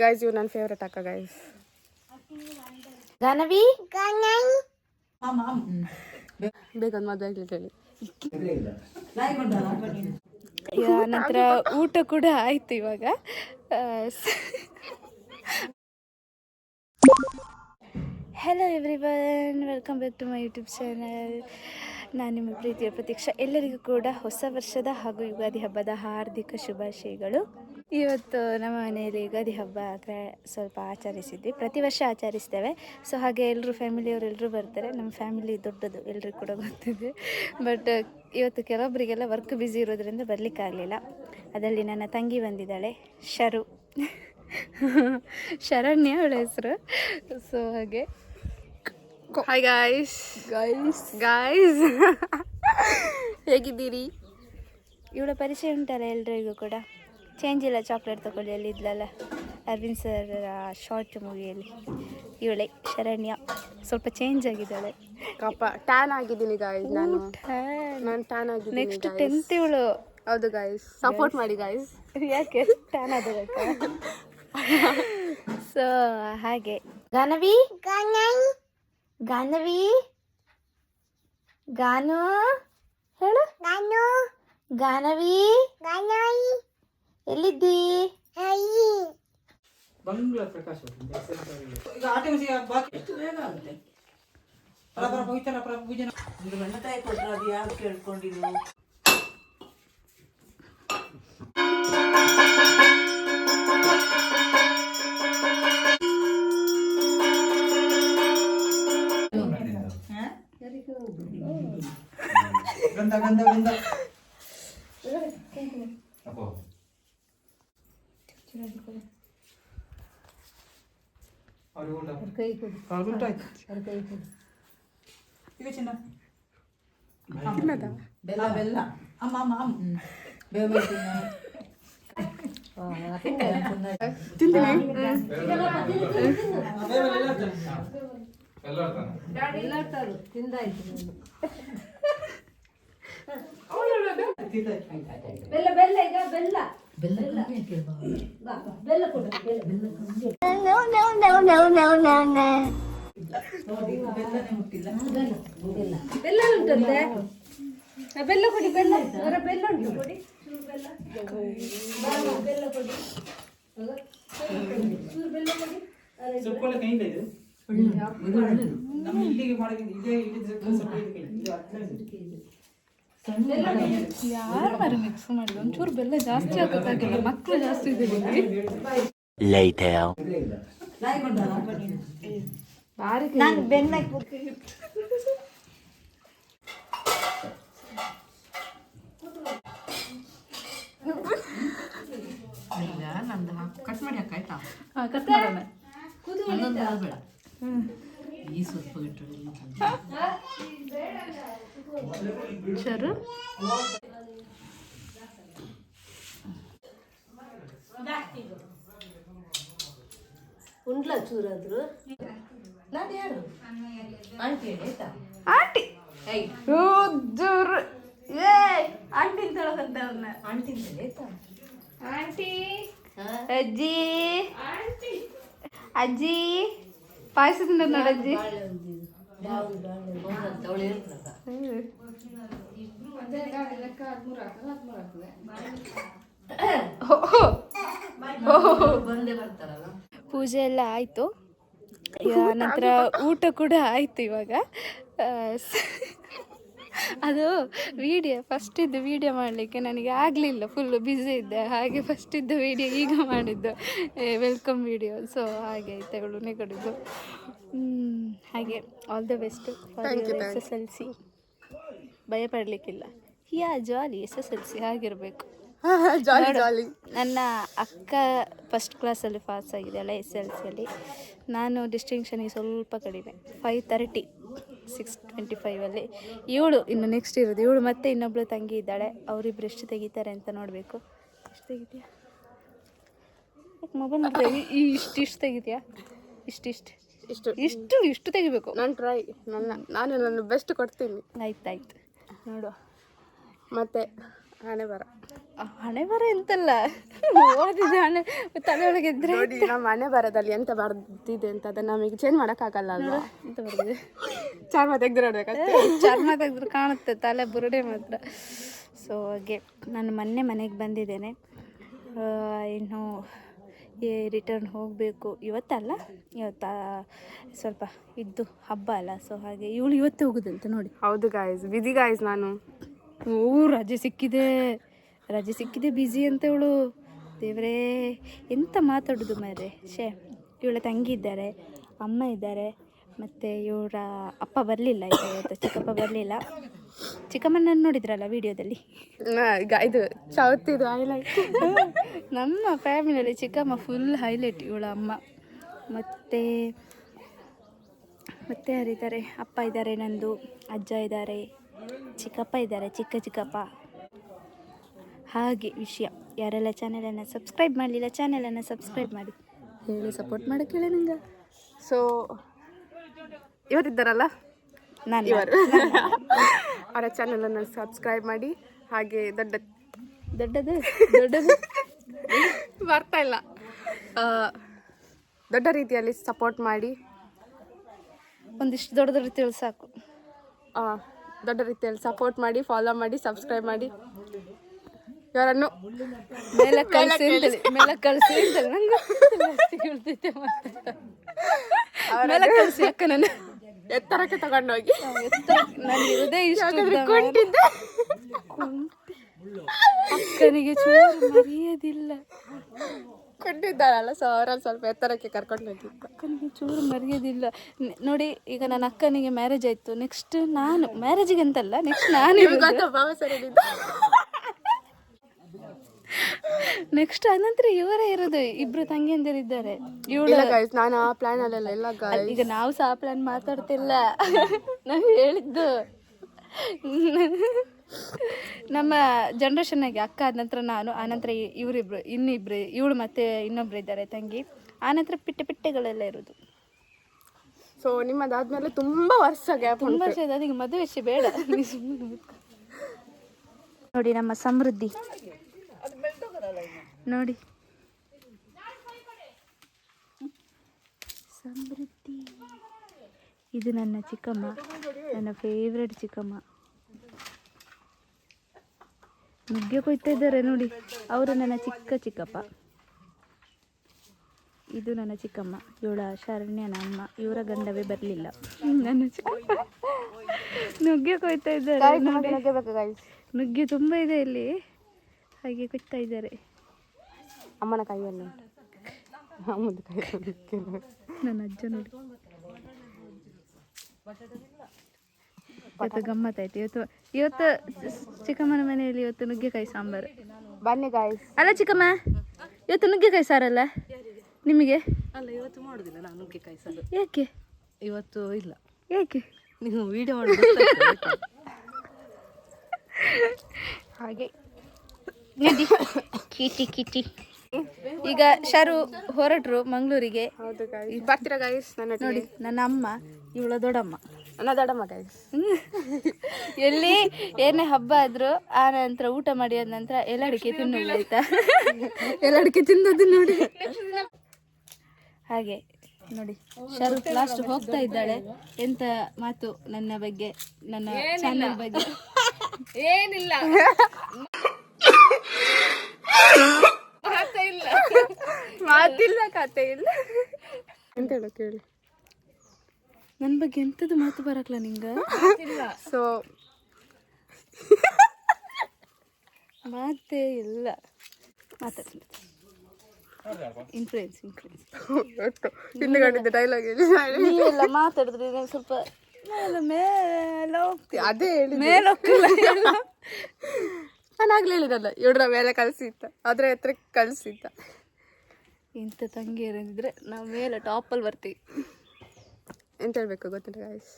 Guys ಇವ್ ನನ್ನ favourite ಅಕ್ಕ ಗೈಸ್. ಗಾನವಿ ಬೇಗ ಮದುವೆ ಆಗ್ಲಿಕ್ಕೆ ಹೇಳಿ. ನಂತರ ಊಟ ಕೂಡ ಆಯ್ತು ಇವಾಗ. Hello everyone, welcome back to my YouTube channel. ನಾನು ನಿಮ್ಮ ಪ್ರೀತಿಯ ಪ್ರತೀಕ್ಷಾ. ಎಲ್ಲರಿಗೂ ಕೂಡ ಹೊಸ ವರ್ಷದ ಹಾಗೂ ಯುಗಾದಿ ಹಬ್ಬದ ಹಾರ್ದಿಕ ಶುಭಾಶಯಗಳು. ಇವತ್ತು ನಮ್ಮ ಮನೆಯಲ್ಲಿ ಯುಗಾದಿ ಹಬ್ಬ ಸ್ವಲ್ಪ ಆಚರಿಸಿದ್ವಿ. ಪ್ರತಿ ವರ್ಷ ಆಚರಿಸ್ತೇವೆ. ಸೊ ಹಾಗೆ ಎಲ್ಲರೂ ಫ್ಯಾಮಿಲಿಯವರೆಲ್ಲರೂ ಬರ್ತಾರೆ. ನಮ್ಮ ಫ್ಯಾಮಿಲಿ ದೊಡ್ಡದು, ಎಲ್ರಿಗೂ ಕೂಡ ಗೊತ್ತಿದೆ. ಬಟ್ ಇವತ್ತು ಕೆಲವೊಬ್ಬರಿಗೆಲ್ಲ ವರ್ಕ್ ಬ್ಯುಸಿ ಇರೋದ್ರಿಂದ ಬರಲಿಕ್ಕಾಗಲಿಲ್ಲ. ಅದರಲ್ಲಿ ನನ್ನ ತಂಗಿ ಬಂದಿದ್ದಾಳೆ, ಶರಣ್ಯ ಅವಳ ಹೆಸರು. ಸೊ ಹಾಗೆ ಹಾಯ್ ಗಾಯ್ಸ್. ಹೇಗಿದ್ದೀರಿ? ಇವಳ ಪರಿಚಯ ಉಂಟಲ್ಲ ಎಲ್ರಿಗೂ ಕೂಡ. ಚೇಂಜ್ ಇಲ್ಲ, ಚಾಕ್ಲೇಟ್ ತಗೊಳ್ಳಿ ಅಲ್ಲಿ ಇದ್ಲಲ್ಲ ಅರವಿಂದ್ ಸರ್ ಶಾರ್ಟ್ ಮೂವಿಯಲ್ಲಿ. ಇವಳೆ ಶರಣ್ಯ, ಸ್ವಲ್ಪ ಚೇಂಜ್ ಆಗಿದ್ದಾಳೆ. ಟ್ಯಾನ್ ಆಗಿದ್ದೀನಿ ಗಾಯ್ಸ್. ನಾನು ಟ್ಯಾನ್ ಆಗಿದ್ದೀನಿ. ನೆಕ್ಸ್ಟ್ 10th ಇವಳು. ಹೌದು ಗಾಯ್ಸ್, ಸಪೋರ್ಟ್ ಮಾಡಿ ಗಾಯ್ಸ್. ಯಾಕೆ ಟ್ಯಾನ್ ಆಗಬೇಕಾ? ಸೊ ಹಾಗೆ ಗಾನವಿ ಗಾನು ಹೇಳು. ಗಾನವಿ ಎಲ್ಲಿದ್ದಿ? ಬೆಲ್ಲ ಕೊಡಿ, ಬೆಲ್ಲ ಉಂಟು ಕೊಡಿ. ಯಾರು ಮಿಕ್ಸ್ ಮಾಡಿದ್ರು? ಒಂಚೂರು ಬೆಲ್ಲ ಜಾಸ್ತಿ ಹಾಕೋಕ್ಕಾಗಿಲ್ಲ, ಮಕ್ಕಳು ಜಾಸ್ತಿ ಇದ್ದೀವಿ. ನಾನು ಬೆನ್ನ ಕಟ್ ಮಾಡಿ ಹಾಕಾಯ್ತಾ? ಕಟ್ ಮಾಡೋಣ. ಈ ಸ್ವಲ್ಪ ಚರು ಉಂಡ್ಲ ಚೂರಾದ್ರು. ನಾನು ಯಾರು? ಆಂಟಿ ಆಯ್ತಾ? ಆಂಟಿ ಜೋರು ಆಂಟಿ ಅಂತ ಹೇಳೋಕಂತ ಅವ್ರನ್ನ. ಆಂಟಿ ಅಂತ ಆಯ್ತಾ? ಆಂಟಿ, ಅಜ್ಜಿ, ಅಜ್ಜಿ ಪಾಯಸ ತಿಂದ ನೋಡಜ್ಜಿ. ಪೂಜೆ ಎಲ್ಲ ಆಯಿತು. ನಂತರ ಊಟ ಕೂಡ ಆಯಿತು ಇವಾಗ. ಅದು ಫಸ್ಟಿದ್ದು ವೀಡಿಯೋ ಮಾಡಲಿಕ್ಕೆ ನನಗೆ ಆಗಲಿಲ್ಲ, ಫುಲ್ಲು ಬ್ಯುಸಿ ಇದ್ದೆ. ಹಾಗೆ ಫಸ್ಟಿದ್ದು ವೀಡಿಯೋ ಈಗ ಮಾಡಿದ್ದು, ವೆಲ್ಕಮ್ ವೀಡಿಯೋ. ಸೊ ಹಾಗೆ ಆಯ್ತು, ಇವಳು ನೆಗಡಿದ್ದು. ಹಾಗೆ ಆಲ್ ದ ಬೆಸ್ಟ್ SSLC. ಭಯಪಡಲಿಕ್ಕಿಲ್ಲ, ಜಾಲಿ SSLC ಆಗಿರಬೇಕು. ನನ್ನ ಅಕ್ಕ ಫಸ್ಟ್ ಕ್ಲಾಸಲ್ಲಿ ಪಾಸ್ ಆಗಿದ್ದಾಳೆ SSLCಯಲ್ಲಿ. ನಾನು ಡಿಸ್ಟಿಂಕ್ಷನಿಗೆ ಸ್ವಲ್ಪ ಕಡಿಮೆ, 530, 625 ಇವಳು ಇನ್ನು ನೆಕ್ಸ್ಟ್ ಇರೋದು. ಇವಳು ಮತ್ತೆ ಇನ್ನೊಬ್ಳು ತಂಗಿ ಇದ್ದಾಳೆ, ಅವರಿಬ್ರು ಎಷ್ಟು ತೆಗಿತಾರೆ ಅಂತ ನೋಡಬೇಕು. ಎಷ್ಟು ತೆಗಿತೀಯಾ? ಮೊಬೈಲ್ ನೋಡ್ತೀಯ? ಇಷ್ಟು ತೆಗಿತೀಯಾ? ಇಷ್ಟು ತೆಗಿಬೇಕು. ನಾನು ನಾನು ನನ್ನ ಬೆಸ್ಟ್ ಕೊಡ್ತೀನಿ. ಆಯ್ತು ನೋಡುವ. ಮತ್ತು ಹಣೆ ಬರ. ಹಣೆ ಬರ ಎಂತಲ್ಲ ಓದಿದೆ ಹಣೆ ತಲೆ ಒಳಗೆ ಇದ್ರೆ ನೋಡಿ ನಮ್ಮ ಹಣೆ ಬರದಲ್ಲಿ ಎಂತ ಬರ್ದಿದೆ ಅಂತ ಅದನ್ನ ನಮಗೆ ಚೇಂಜ್ ಮಾಡೋಕ್ಕಾಗಲ್ಲ ಅಲ್ವಾ. ಎಂತ ಬರ್ದಿದೆ ಚರ್ಮ ತೆಗ್ದು ನೋಡ್ಬೇಕಷ್ಟೇ. ಚರ್ಮ ತೆಗೆದ್ರೆ ಕಾಣುತ್ತೆ, ತಲೆ ಬುರುಡೆ ಮಾತ್ರ. ಸೊ ಹಾಗೆ ನಾನು ಮೊನ್ನೆ ಮನೆಗೆ ಬಂದಿದ್ದೇನೆ. ಇನ್ನು ರಿಟರ್ನ್ ಹೋಗಬೇಕು. ಇವತ್ತಲ್ಲ, ಇವತ್ತು ಸ್ವಲ್ಪ ಇದ್ದು ಹಬ್ಬ ಅಲ್ಲ. ಸೊ ಹಾಗೆ ಇವಳು ಇವತ್ತೇ ಹೋಗುದಂತೆ ನೋಡಿ. ಹೌದು ಗಾಯ್ಸ್, ಬಿಸಿ ಗಾಯ್ಸ್. ನಾನು ರಜೆ ಸಿಕ್ಕಿದೆ ಬ್ಯುಸಿ ಅಂತ ಇವಳು. ದೇವರೇ ಎಂತ ಮಾತಾಡೋದು ಮಾರ್ರೆ. ಇವಳ ತಂಗಿ ಇದ್ದಾರೆ, ಅಮ್ಮ ಇದ್ದಾರೆ, ಮತ್ತು ಇವರ ಅಪ್ಪ ಬರಲಿಲ್ಲ ಇವತ್ತು, ಚಿಕ್ಕಪ್ಪ ಬರಲಿಲ್ಲ. ಚಿಕ್ಕಮ್ಮನ ನೋಡಿದ್ರಲ್ಲ ವಿಡಿಯೋದಲ್ಲಿ. ಇದು ಚೌತಿದು ಹೈಲೈಟ್. ನಮ್ಮ ಫ್ಯಾಮಿಲಿಯಲ್ಲಿ ಚಿಕ್ಕಮ್ಮ ಫುಲ್ ಹೈಲೈಟ್, ಇವಳ ಅಮ್ಮ. ಮತ್ತು ಯಾರಿದ್ದಾರೆ? ಅಪ್ಪ ಇದ್ದಾರೆ, ನಂದು ಅಜ್ಜ ಇದ್ದಾರೆ, ಚಿಕ್ಕಪ್ಪ ಇದ್ದಾರೆ, ಚಿಕ್ಕಪ್ಪ. ಹಾಗೆ ವಿಷಯ. ಯಾರೆಲ್ಲ ಚಾನೆಲನ್ನು ಸಬ್ಸ್ಕ್ರೈಬ್ ಮಾಡಲಿಲ್ಲ, ಚಾನೆಲನ್ನು ಸಬ್ಸ್ಕ್ರೈಬ್ ಮಾಡಿ, ಹೇಳಿ ಸಪೋರ್ಟ್ ಮಾಡೋಕ್ಕೆ ಹೇಳಿ ನಂಗೆ. ಸೊ ಇವರಿದ್ದಾರಲ್ಲ ನಾನು ಅವರ ಚಾನಲನ್ನು ಸಬ್ಸ್ಕ್ರೈಬ್ ಮಾಡಿ. ಹಾಗೆ ದೊಡ್ಡದು ಬರ್ತಾ ಇಲ್ಲ, ದೊಡ್ಡ ರೀತಿಯಲ್ಲಿ ಸಪೋರ್ಟ್ ಮಾಡಿ. ಒಂದಿಷ್ಟು ದೊಡ್ಡ ತಿಳಿದು ಸಾಕು. ದೊಡ್ಡ ರೀತಿಯಲ್ಲಿ ಸಪೋರ್ಟ್ ಮಾಡಿ, ಫಾಲೋ ಮಾಡಿ, ಸಬ್ಸ್ಕ್ರೈಬ್ ಮಾಡಿ. ಇವರನ್ನು ಮೇಲೆ ಕಳಿಸಿ ಅಂತೇಳಿ ನಂಗೆ ಮೇಲೆ ಕಳಿಸಿ ಅಕ್ಕ. ನನ್ನ ಎತ್ತರಕ್ಕೆ ತಗೊಂಡೋಗಿ ನನಗೆ ಇರೋದೇ ಇಷ್ಟ. ಕೊಂಡಿದ್ದೆ ಅಕ್ಕನಿಗೆ ಚೂರು ಮರೆಯೋದಿಲ್ಲ. ಕೊಂಡಿದ್ದಾಳಲ್ಲ, ಸೊ ಅವರಲ್ಲಿ ಸ್ವಲ್ಪ ಎತ್ತರಕ್ಕೆ ಕರ್ಕೊಂಡು ಹೋಗಿತ್ತು. ಅಕ್ಕನಿಗೆ ಚೂರು ಮರೆಯೋದಿಲ್ಲ ನೋಡಿ. ಈಗ ನನ್ನ ಅಕ್ಕನಿಗೆ ಮ್ಯಾರೇಜ್ ಆಯಿತು, ನೆಕ್ಸ್ಟ್ ನಾನು ಮ್ಯಾರೇಜಿಗೆ ಅಂತಲ್ಲ, ನೆಕ್ಸ್ಟ್ ನೆಕ್ಸ್ಟ್ ಅನಂತರ ಇವರೇ ಇರೋದು. ಇಬ್ರು ತಂಗಿಯಂದಿರಿದ್ದಾರೆ. ನಾನು ಆ ಪ್ಲಾನ್ ಅಲ್ಲೆಲ್ಲ ಇಲ್ಲ. ಈಗ ನಾವು ಸಹ ಆ ಪ್ಲಾನ್ ಮಾತಾಡ್ತಿಲ್ಲ, ನಾವು ಹೇಳಿದ್ದು ನಮ್ಮ ಜನ್ರೇಷನ್ನಾಗೆ. ಅಕ್ಕ ಆದ ನಂತರ ನಾನು, ಆನಂತರ ಇವರಿಬ್ರು, ಇನ್ನಿಬ್ರು, ಇವಳು ಮತ್ತೆ ಇನ್ನೊಬ್ರು ಇದ್ದಾರೆ ತಂಗಿ, ಆನಂತರ ಪಿಟ್ಟೆಗಳೆಲ್ಲ ಇರೋದು. ಸೊ ನಿಮ್ಮದಾದ್ಮೇಲೆ ತುಂಬ ವರ್ಷ ಗ್ಯಾಪ್. ತುಂಬ ವರ್ಷ ಇದೆ, ಅದಕ್ಕೆ ಮದುವೆ ವಿಷಯ ಬೇಡ. ನೋಡಿ ನಮ್ಮ ಸಮೃದ್ಧಿ ನೋಡಿ, ಸಮೃದ್ಧಿ. ಇದು ನನ್ನ ಚಿಕ್ಕಮ್ಮ, ನನ್ನ ಫೇವ್ರೆಟ್ ಚಿಕ್ಕಮ್ಮ. ನುಗ್ಗೆ ಕೊಯ್ತಾ ಇದ್ದಾರೆ ನೋಡಿ, ಅವರು ನನ್ನ ಚಿಕ್ಕಪ್ಪ. ಇದು ನನ್ನ ಚಿಕ್ಕಮ್ಮ, ಇವಳ ಶರಣ್ಯನ ಅಮ್ಮ. ಇವರ ಗಂಡವೇ ಬರಲಿಲ್ಲ. ನನ್ನ ಚಿಕ್ಕಪ್ಪ ನುಗ್ಗೆ ಕೊಯ್ತಾ ಇದ್ದಾರೆ ನೋಡಿ. ನುಗ್ಗೆ ತುಂಬ ಇದೆ ಇಲ್ಲಿ, ಹಾಗೆ ಕೊಯ್ತಾ ಇದ್ದಾರೆ. ಅಮ್ಮನ ಕೈಯಲ್ಲಿ, ಅಮ್ಮನ ಕೈಯಲ್ಲಿ ನನ್ನ ಅಜ್ಜ ನೋಡಿ. ಇವತ್ತು ಗಮ್ಮತ್ತಾಯ್ತು. ಇವತ್ತು ಚಿಕ್ಕಮ್ಮನ ಮನೆಯಲ್ಲಿ ಇವತ್ತು ನುಗ್ಗೆಕಾಯಿ ಸಾಂಬಾರು. ಬನ್ನಿ ಗಾಯ್ಸ್. ಅಲ್ಲ ಚಿಕ್ಕಮ್ಮ, ಇವತ್ತು ನುಗ್ಗೆಕಾಯಿ ಸಾರಲ್ಲ ನಿಮಗೆ? ಅಲ್ಲ, ಇವತ್ತು ಮಾಡೋದಿಲ್ಲ ನಾನು ನುಗ್ಗೆಕಾಯಿ ಸಾರು. ಯಾಕೆ ಇವತ್ತು ಇಲ್ಲ? ಯಾಕೆ? ನೀವು ವಿಡಿಯೋ ಮಾಡೋದು ಹಾಗೆ ಕಿಟಿ. ಈಗ ಶರು ಹೊರಟ್ರು ಮಂಗಳೂರಿಗೆ. ಹೌದು ಗಾಯ್ಸ್, ಬರ್ತೀರಾ ಗಾಯ್ಸ್ ನನ್ನ ನೋಡಿ, ನನ್ನ ಅಮ್ಮ, ಇವಳ ದೊಡ್ಡಮ್ಮ, ನನ್ನ ದೊಡ್ಡಮ್ಮ ಗಾಯ್ಸ್. ಎಲ್ಲಿ ಏನೇ ಹಬ್ಬ ಆದರೂ ಆ ನಂತರ ಊಟ ಮಾಡಿ ಆದ ನಂತರ ಎಲ್ಲಡಿಕೆ ತಿನ್ನೋದು, ಆಯ್ತಾ? ಎಲ್ಲಡಿಕೆ ತಿನ್ನೋದು ನೋಡಿ. ಹಾಗೆ ನೋಡಿ, ಶರು ಲಾಸ್ಟ್ ಹೋಗ್ತಾ ಇದ್ದಾಳೆ. ಎಂತ ಮಾತು ನನ್ನ ಬಗ್ಗೆ, ನನ್ನ ಚಾನಲ್ ಬಗ್ಗೆ ಏನಿಲ್ಲ, ಮಾತಿಲ್ಲ, ಕತೆ ಇಲ್ಲ. ಎಂತ ಹೇಳೋ ಕೇಳಿ. ನನ್ನ ಬಗ್ಗೆ ಎಂಥದ್ದು ಮಾತು ಬರಕ್ಲ ನಿಂಗೆ? ಸೊ ಮಾತೇ ಇಲ್ಲ. ಮಾತಾಡ್ತೀನಿ. ಇನ್ಫ್ಲೂಯೆನ್ಸ್ ಹಿಂದ್ಗಡೆ ಡೈಲಾಗ್ ಹೇಳಿ. ನೀವೆಲ್ಲ ಮಾತಾಡಿದ್ರೆ ನಾನು ಸ್ವಲ್ಪ ಮೇಲೆ ಹೋಗ್ತೀನಿ. ಅದೇ ಹೇಳಿ, ಮೇಲೆ ಹೋಗ್ತಿಲ್ಲ. ನಾನು ಆಗ್ಲೇ ಹೇಳಿರಲ್ಲ, ಇವಡ್ರ ಮೇಲೆ ಕಳಿಸಿತ್ತ, ಅದ್ರ ಹತ್ರ ಕಳಿಸಿತ್ತ. ಇಂಥ ತಂಗಿ ಏನಿದ್ರೆ ನಾವು ಮೇಲೆ ಟಾಪಲ್ಲಿ ಬರ್ತೀವಿ. ಎಂತ ಹೇಳ್ಬೇಕು ಗೊತ್ತಿಲ್ಲ ಗಾಯ್ಸ್.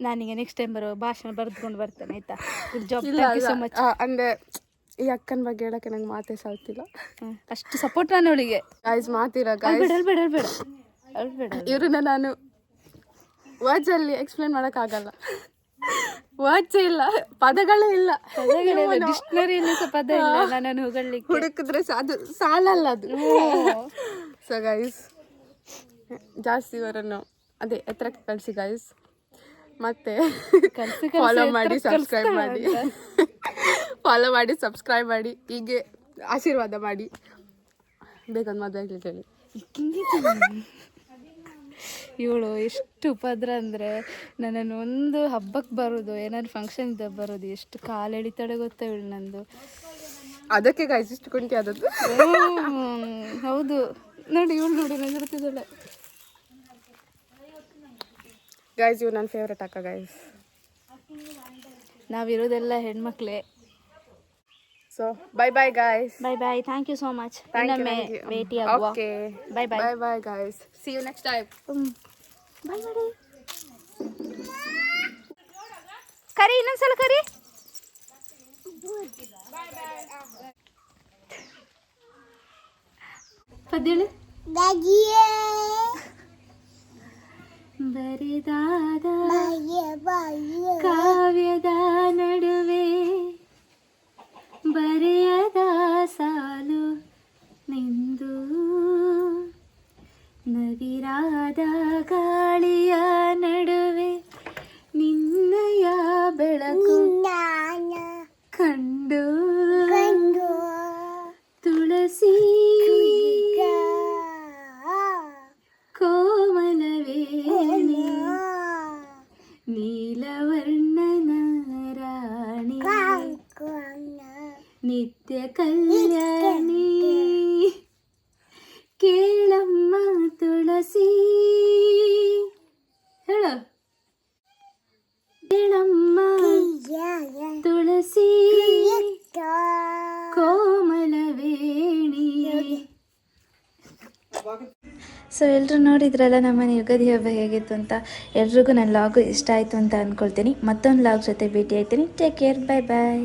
ನಾನೀಗ ನೆಕ್ಸ್ಟ್ ಟೈಮ್ ಬರೋ ಭಾಷಣ ಬರೆದುಕೊಂಡು ಬರ್ತೇನೆ, ಆಯ್ತಾ? ಗುಡ್ ಜಾಬ್, ಇಲ್ಲ ಥ್ಯಾಂಕ್ ಯು ಸೊ ಮಚ್. ಅಂದರೆ ಈ ಅಕ್ಕನ ಬಗ್ಗೆ ಹೇಳಕ್ಕೆ ನಂಗೆ ಮಾತೇ ಸಾಲ್ತಿಲ್ಲ. ಅಷ್ಟು ಸಪೋರ್ಟ್ ನಾನು ಅವಳಿಗೆ. ಗಾಯ್ಸ್ ಮಾತಿಲ್ಲ ಅಳ್ಬೇಡ ಗಾಯ್ಸ್. ಇವ್ರನ್ನ ನಾನು ವರ್ಡ್ಸಲ್ಲಿ ಎಕ್ಸ್ಪ್ಲೇನ್ ಮಾಡೋಕ್ಕಾಗಲ್ಲ. ವರ್ಡ್ಸೇ ಇಲ್ಲ, ಪದಗಳೇ ಇಲ್ಲ. ಡಿಕ್ಷನರಿಯಲ್ಲಿ ಸಹ ಪದ ಇಲ್ಲ ನನ್ನನ್ನು ಹೊಗಳ್ಲಿಕ್ಕೆ. ಹುಡುಕಿದ್ರೆ ಅದು ಸಾಲಲ್ಲ ಅದು. ಸೊ ಗೈಸ್ ಜಾಸ್ತಿ ಇವರನ್ನು ಅದೇ ಎತ್ತರಕ್ಕೆ ಕಳಿಸಿ ಗೈಸ್. ಮತ್ತೆ ಫಾಲೋ ಮಾಡಿ ಸಬ್ಸ್ಕ್ರೈಬ್ ಮಾಡಿ ಫಾಲೋ ಮಾಡಿ ಸಬ್ಸ್ಕ್ರೈಬ್ ಮಾಡಿ, ಹೀಗೆ ಆಶೀರ್ವಾದ ಮಾಡಿ. ಬೇಗೊಂದು ಮದುವೆ ಆಗ್ಲಿಕ್ಕೆ ಹೇಳಿ. ಇವಳು ಎಷ್ಟು ಉಪದ್ರ ಅಂದರೆ ನನ್ನನ್ನು ಒಂದು ಹಬ್ಬಕ್ಕೆ ಬರೋದು, ಏನಾದ್ರು ಫಂಕ್ಷನ್ ಇದ್ದಾಗ ಬರೋದು, ಎಷ್ಟು ಕಾಲು ಎಳಿತಾಳೆ ಗೊತ್ತಾ ಇವಳು ನಂದು. ಅದಕ್ಕೆ ಗೈಸ್ ಇಷ್ಟು ಕುಂಟಿ ಆದದ್ದು. ಹೌದು ನೋಡಿ, ಇವಳು ನೋಡಿ ನಗಿರ್ತಿದ್ದಾಳೆ. ಗೈಸ್ ಇವ್ ನನ್ನ ಫೇವ್ರೆಟ್ ಅಕ್ಕ ಗೈಸ್. ನಾವಿರೋದೆಲ್ಲ ಹೆಣ್ಮಕ್ಳೇ. So bye bye guys. Bye bye, thank you so much. ಇನ್ನೊಮ್ಮೆ ಭೇಟಿ ಆಗುವ. Okay bye bye. Bye bye guys, see you next time. Bye ಮಾಡಿ. ಕರಿ, ಇನ್ನೊಂದ್ಸಲ ಕರಿ. ಪದ್ಯಳು ಬರೆದಾದ ಕಾವ್ಯದ ನಡುವೆ ಬರೆಯದ ಸಾಲು ನಿಂದು, ನವಿರಾದ ಗಾಳಿಯ ನಡುವೆ ನಿನ್ನಯ ಬೆಳಕು ಕಂಡು ತುಳಸಿ ಕೋಮಲವೇಣಿ ನೀಲವರ್ಣನ ರಾಣಿ ನಿತ್ಯ ಕಲ್ಯಾಣಿ ಕೇಳಮ್ಮ ತುಳಸಿ. ಹೇಳ ಕೇಳಮ್ಮ ತುಳಸಿ ಕೋಮಲವೇಣಿ. ಸೊ ಎಲ್ಲರೂ ನೋಡಿದ್ರಲ್ಲ ನಮ್ಮನೆ ಯುಗಾದಿ ಹಬ್ಬ ಹೇಗಿತ್ತು ಅಂತ. ಎಲ್ರಿಗೂ ನನ್ನ ಲಾಗು ಇಷ್ಟ ಆಯಿತು ಅಂತ ಅಂದ್ಕೊಳ್ತೀನಿ. ಮತ್ತೊಂದು ಲಾಗ್ ಜೊತೆ ಭೇಟಿ ಆಗ್ತೀನಿ. ಟೇಕ್ ಕೇರ್, ಬೈ ಬಾಯ್.